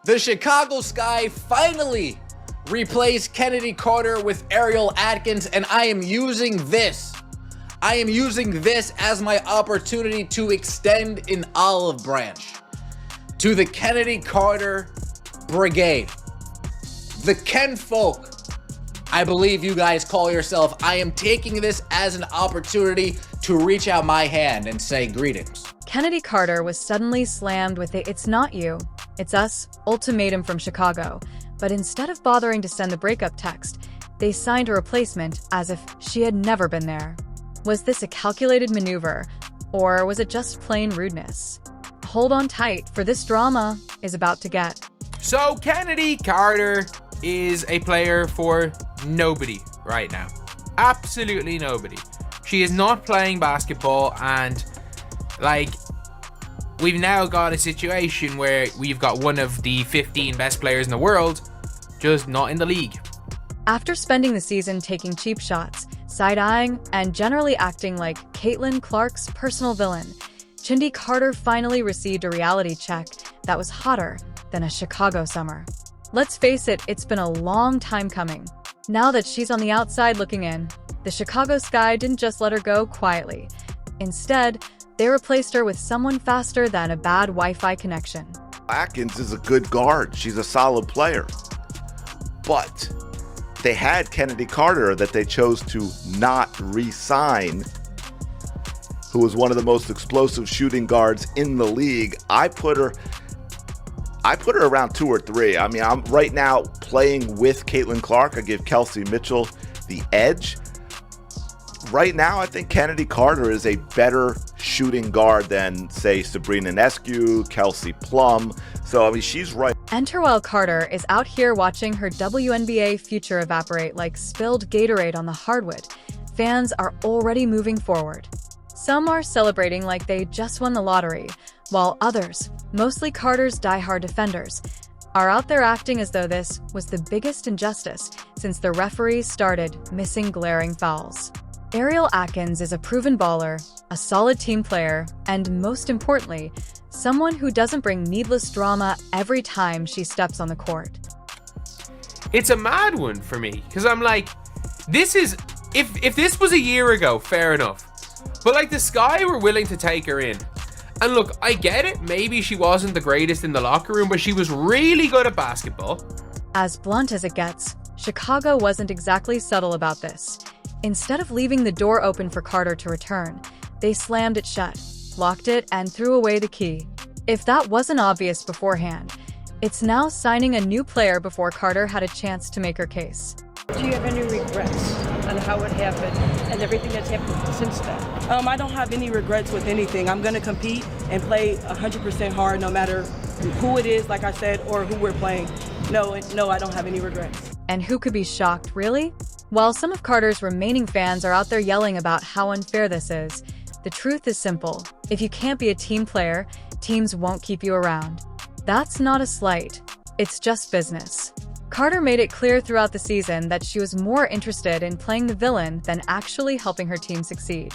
The Chicago Sky finally replaced Chennedy Carter with Ariel Atkins, and I am using this as my opportunity to extend an olive branch to the Chennedy Carter Brigade. The Ken folk, I believe you guys call yourself. I am taking this as an opportunity to reach out my hand and say greetings. Chennedy Carter was suddenly slammed with the "it's not you, it's us" ultimatum from Chicago, but instead of bothering to send the breakup text, they signed a replacement as if she had never been there. Was this a calculated maneuver, or was it just plain rudeness? Hold on tight, for this drama is about to get. So Chennedy Carter is a player for nobody right now. Absolutely nobody. She is not playing basketball, and we've now got a situation where we've got one of the 15 best players in the world just not in the league. After spending the season taking cheap shots, side-eyeing, and generally acting like Caitlin Clark's personal villain, Chennedy Carter finally received a reality check that was hotter than a Chicago summer. Let's face it, it's been a long time coming. Now that she's on the outside looking in, the Chicago Sky didn't just let her go quietly. Instead, they replaced her with someone faster than a bad Wi-Fi connection. Atkins is a good guard. She's a solid player. But they had Chennedy Carter that they chose to not re-sign, who was one of the most explosive shooting guards in the league. I put her around 2 or 3. I mean, I'm right now playing with Caitlin Clark. I give Kelsey Mitchell the edge. Right now, I think Chennedy Carter is a better shooting guard than, say, Sabrina Ionescu, Kelsey Plum. So, I mean, she's right. Enter while Carter is out here watching her WNBA future evaporate like spilled Gatorade on the hardwood. Fans are already moving forward. Some are celebrating like they just won the lottery, while others, mostly Carter's diehard defenders, are out there acting as though this was the biggest injustice since the referees started missing glaring fouls. Ariel Atkins is a proven baller, a solid team player, and most importantly, someone who doesn't bring needless drama every time she steps on the court. It's a mad one for me, because I'm like, this is, if this was a year ago, fair enough. But the Sky were willing to take her in. And look, I get it, maybe she wasn't the greatest in the locker room, but she was really good at basketball. As blunt as it gets, Chicago wasn't exactly subtle about this. Instead of leaving the door open for Carter to return, they slammed it shut, locked it, and threw away the key. If that wasn't obvious beforehand, it's now signing a new player before Carter had a chance to make her case. Do you have any regrets on how it happened and everything that's happened since then? I don't have any regrets with anything. I'm going to compete and play 100% hard no matter who it is, like I said, or who we're playing. No, I don't have any regrets. And who could be shocked, really? While some of Carter's remaining fans are out there yelling about how unfair this is, the truth is simple. If you can't be a team player, teams won't keep you around. That's not a slight. It's just business. Carter made it clear throughout the season that she was more interested in playing the villain than actually helping her team succeed.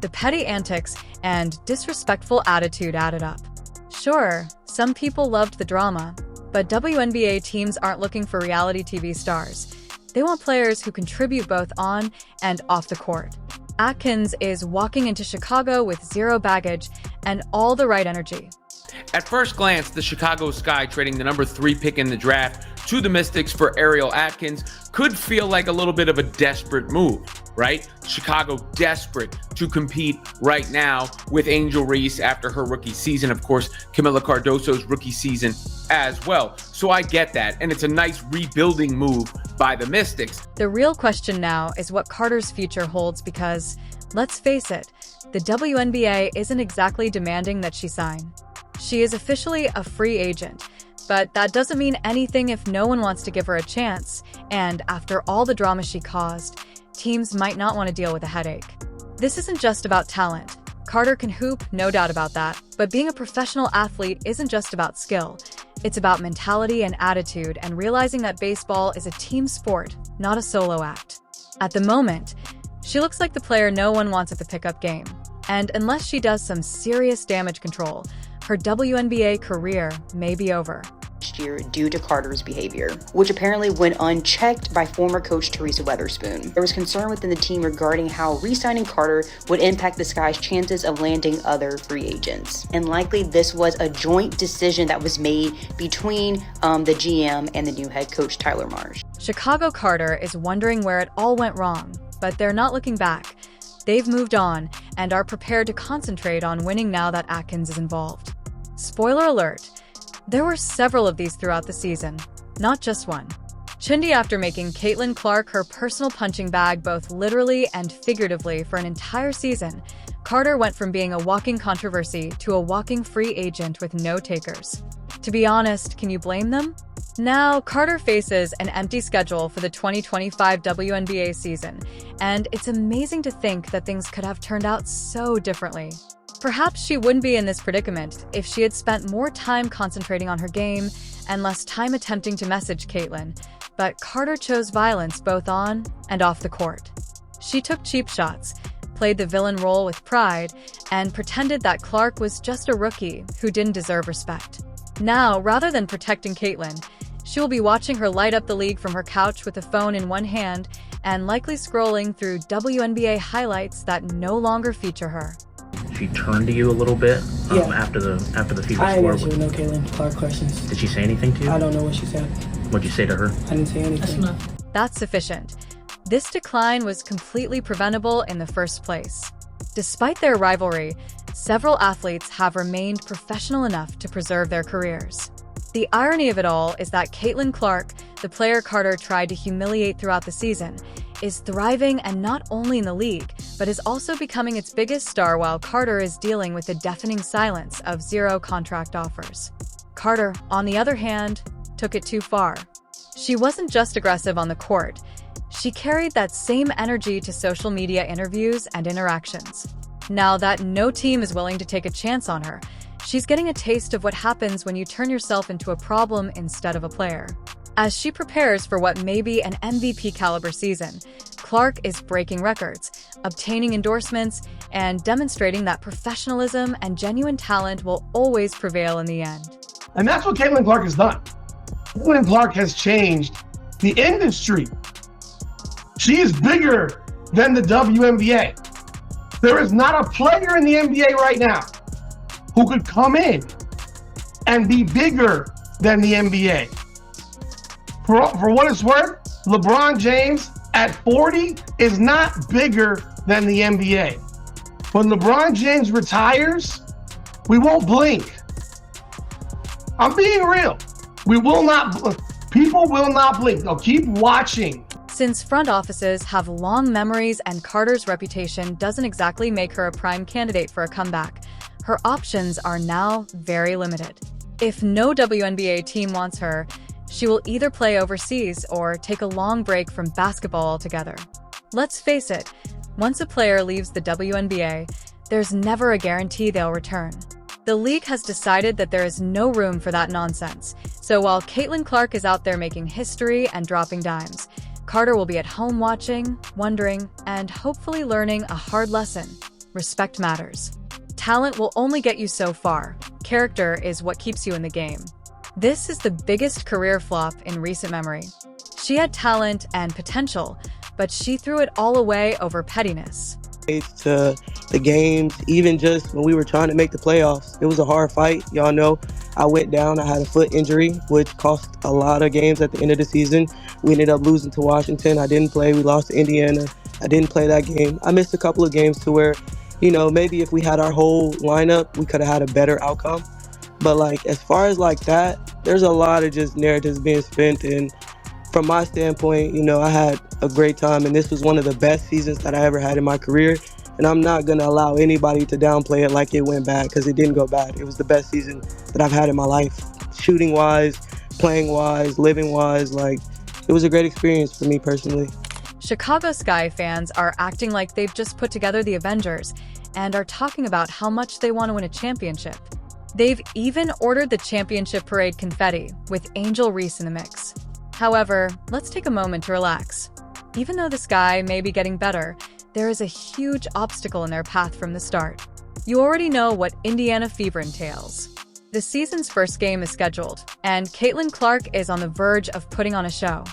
The petty antics and disrespectful attitude added up. Sure, some people loved the drama, but WNBA teams aren't looking for reality TV stars. They want players who contribute both on and off the court. Atkins is walking into Chicago with zero baggage and all the right energy. At first glance, the Chicago Sky trading the number 3 pick in the draft to the Mystics for Ariel Atkins could feel like a little bit of a desperate move, right? Chicago desperate to compete right now with Angel Reese after her rookie season. Of course, Camila Cardoso's rookie season as well. So I get that, and it's a nice rebuilding move by the Mystics. The real question now is what Carter's future holds because, let's face it, the WNBA isn't exactly demanding that she sign. She is officially a free agent, but that doesn't mean anything if no one wants to give her a chance, and after all the drama she caused, teams might not want to deal with a headache. This isn't just about talent. Carter can hoop, no doubt about that, but being a professional athlete isn't just about skill. It's about mentality and attitude and realizing that baseball is a team sport, not a solo act. At the moment, she looks like the player no one wants at the pickup game, and unless she does some serious damage control, her WNBA career may be over. next year due to Carter's behavior, which apparently went unchecked by former coach Teresa Weatherspoon. There was concern within the team regarding how re-signing Carter would impact the Sky's chances of landing other free agents. And likely this was a joint decision that was made between the GM and the new head coach, Tyler Marsh. Chicago Carter is wondering where it all went wrong, but they're not looking back. They've moved on and are prepared to concentrate on winning now that Atkins is involved. Spoiler alert, there were several of these throughout the season, not just one. Chennedy, after making Caitlin Clark her personal punching bag both literally and figuratively for an entire season, Carter went from being a walking controversy to a walking free agent with no takers. To be honest, can you blame them? Now, Carter faces an empty schedule for the 2025 WNBA season, and it's amazing to think that things could have turned out so differently. Perhaps she wouldn't be in this predicament if she had spent more time concentrating on her game and less time attempting to message Caitlin, but Carter chose violence both on and off the court. She took cheap shots, played the villain role with pride, and pretended that Clark was just a rookie who didn't deserve respect. Now, rather than protecting Caitlin, she will be watching her light up the league from her couch with a phone in one hand and likely scrolling through WNBA highlights that no longer feature her. She turned to you a little bit after the FIBA I score. didn't answer no Caitlin Clark questions. Did she say anything to you? I don't know what she said. What'd you say to her? I didn't say anything. That's sufficient. This decline was completely preventable in the first place. Despite their rivalry, several athletes have remained professional enough to preserve their careers. The irony of it all is that Caitlin Clark, the player Carter tried to humiliate throughout the season, is thriving and not only in the league, but is also becoming its biggest star while Carter is dealing with the deafening silence of zero contract offers. Carter, on the other hand, took it too far. She wasn't just aggressive on the court. She carried that same energy to social media interviews and interactions. Now that no team is willing to take a chance on her, she's getting a taste of what happens when you turn yourself into a problem instead of a player. As she prepares for what may be an MVP-caliber season, Clark is breaking records, obtaining endorsements, and demonstrating that professionalism and genuine talent will always prevail in the end. And that's what Caitlin Clark has done. Caitlin Clark has changed the industry. She is bigger than the WNBA. There is not a player in the NBA right now who could come in and be bigger than the NBA. For what it's worth, LeBron James at 40 is not bigger than the NBA. When LeBron James retires, we won't blink. I'm being real. People will not blink. They'll keep watching. Since front offices have long memories and Carter's reputation doesn't exactly make her a prime candidate for a comeback, her options are now very limited. If no WNBA team wants her, she will either play overseas or take a long break from basketball altogether. Let's face it, once a player leaves the WNBA, there's never a guarantee they'll return. The league has decided that there is no room for that nonsense, so while Caitlin Clark is out there making history and dropping dimes, Carter will be at home watching, wondering, and hopefully learning a hard lesson. Respect matters. Talent will only get you so far. Character is what keeps you in the game. This is the biggest career flop in recent memory. She had talent and potential, but she threw it all away over pettiness. To the games, even just when we were trying to make the playoffs, it was a hard fight. Y'all know I went down, I had a foot injury, which cost a lot of games at the end of the season. We ended up losing to Washington. I didn't play. We lost to Indiana. I didn't play that game. I missed a couple of games to where, maybe if we had our whole lineup, we could have had a better outcome. But as far as that, there's a lot of just narratives being spent. And from my standpoint, I had a great time. And this was one of the best seasons that I ever had in my career. And I'm not going to allow anybody to downplay it like it went bad, because it didn't go bad. It was the best season that I've had in my life. Shooting-wise, playing-wise, living-wise, it was a great experience for me personally. Chicago Sky fans are acting like they've just put together the Avengers and are talking about how much they want to win a championship. They've even ordered the championship parade confetti, with Angel Reese in the mix. However, let's take a moment to relax. Even though the Sky may be getting better, there is a huge obstacle in their path from the start. You already know what Indiana fever entails. The season's first game is scheduled, and Caitlin Clark is on the verge of putting on a show.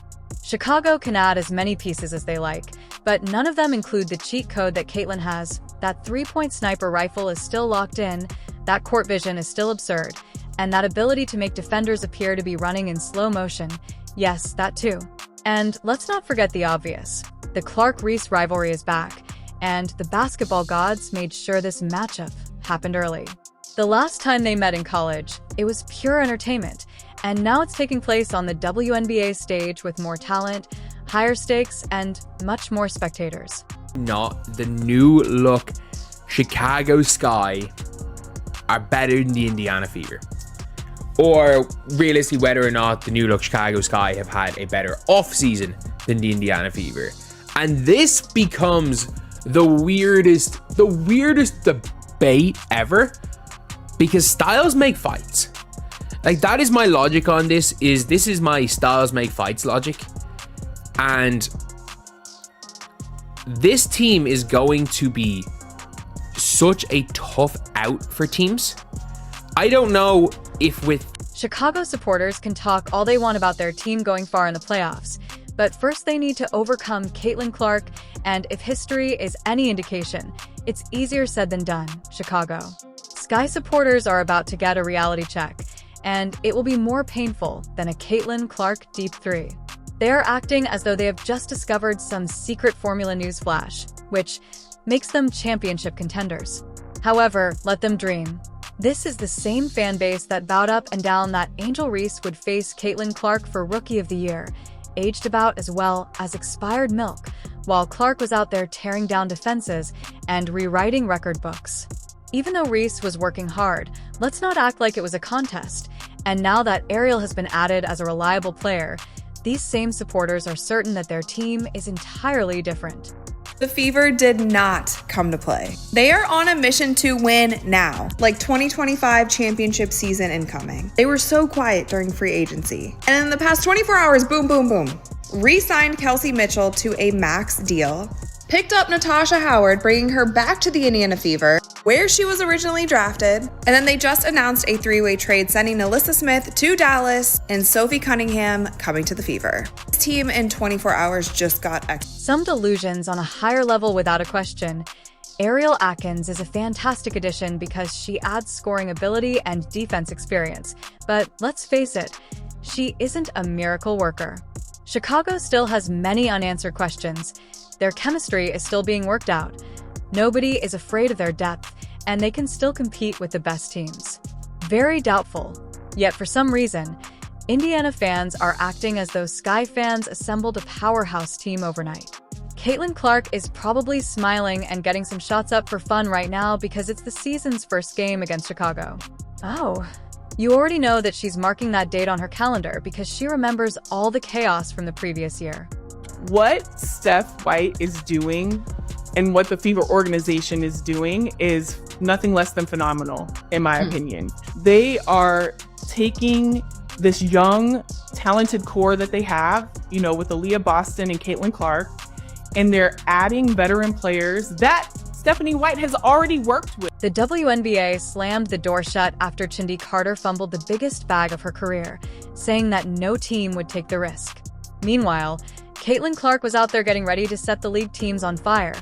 Chicago can add as many pieces as they like, but none of them include the cheat code that Caitlin has. That three-point sniper rifle is still locked in, that court vision is still absurd, and that ability to make defenders appear to be running in slow motion. Yes, that too. And let's not forget the obvious. The Clark-Reese rivalry is back, and the basketball gods made sure this matchup happened early. The last time they met in college, it was pure entertainment, and now it's taking place on the WNBA stage with more talent, higher stakes, and much more spectators. Not the new look Chicago Sky are better than the Indiana Fever. Or realistically, whether or not the new look Chicago Sky have had a better off-season than the Indiana Fever. And this becomes the weirdest debate ever, because styles make fights. Like, that is my logic on this. This is my styles make fights logic. And this team is going to be such a tough out for teams. I don't know if with Chicago supporters can talk all they want about their team going far in the playoffs, but first they need to overcome Caitlin Clark, and if history is any indication, it's easier said than done, Chicago. Sky supporters are about to get a reality check, and it will be more painful than a Caitlin Clark deep three. They are acting as though they have just discovered some secret formula newsflash, which makes them championship contenders. However, let them dream. This is the same fan base that vowed up and down that Angel Reese would face Caitlin Clark for Rookie of the Year, aged about as well as expired milk, while Clark was out there tearing down defenses and rewriting record books. Even though Reese was working hard, let's not act like it was a contest. And now that Ariel has been added as a reliable player, these same supporters are certain that their team is entirely different. The Fever did not come to play. They are on a mission to win now, like 2025 championship season incoming. They were so quiet during free agency. And in the past 24 hours, boom, boom, boom. Re-signed Kelsey Mitchell to a max deal. Picked up Natasha Howard, bringing her back to the Indiana Fever, where she was originally drafted. And then they just announced a three-way trade, sending Alyssa Smith to Dallas and Sophie Cunningham coming to the Fever. This team in 24 hours just got some delusions on a higher level without a question. Ariel Atkins is a fantastic addition because she adds scoring ability and defense experience. But let's face it, she isn't a miracle worker. Chicago still has many unanswered questions. Their chemistry is still being worked out. Nobody is afraid of their depth, and they can still compete with the best teams. Very doubtful. Yet for some reason, Indiana fans are acting as though Sky fans assembled a powerhouse team overnight. Caitlin Clark is probably smiling and getting some shots up for fun right now because it's the season's first game against Chicago. Oh, you already know that she's marking that date on her calendar because she remembers all the chaos from the previous year. What Steph White is doing and what the Fever organization is doing is nothing less than phenomenal, in my opinion. They are taking this young, talented core that they have, you know, with Aaliyah Boston and Caitlin Clark, and they're adding veteran players that Stephanie White has already worked with. The WNBA slammed the door shut after Chennedy Carter fumbled the biggest bag of her career, saying that no team would take the risk. Meanwhile, Caitlin Clark was out there getting ready to set the league teams on fire,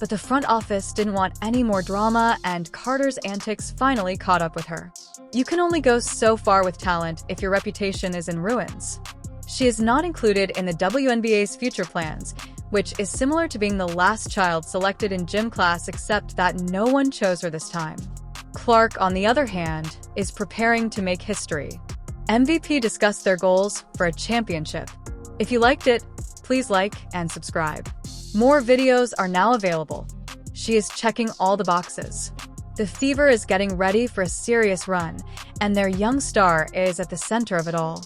but the front office didn't want any more drama, and Carter's antics finally caught up with her. You can only go so far with talent if your reputation is in ruins. She is not included in the WNBA's future plans, which is similar to being the last child selected in gym class, except that no one chose her this time. Clark, on the other hand, is preparing to make history. MVP discussed their goals for a championship. If you liked it, please like and subscribe. More videos are now available. She is checking all the boxes. The Fever is getting ready for a serious run, and their young star is at the center of it all.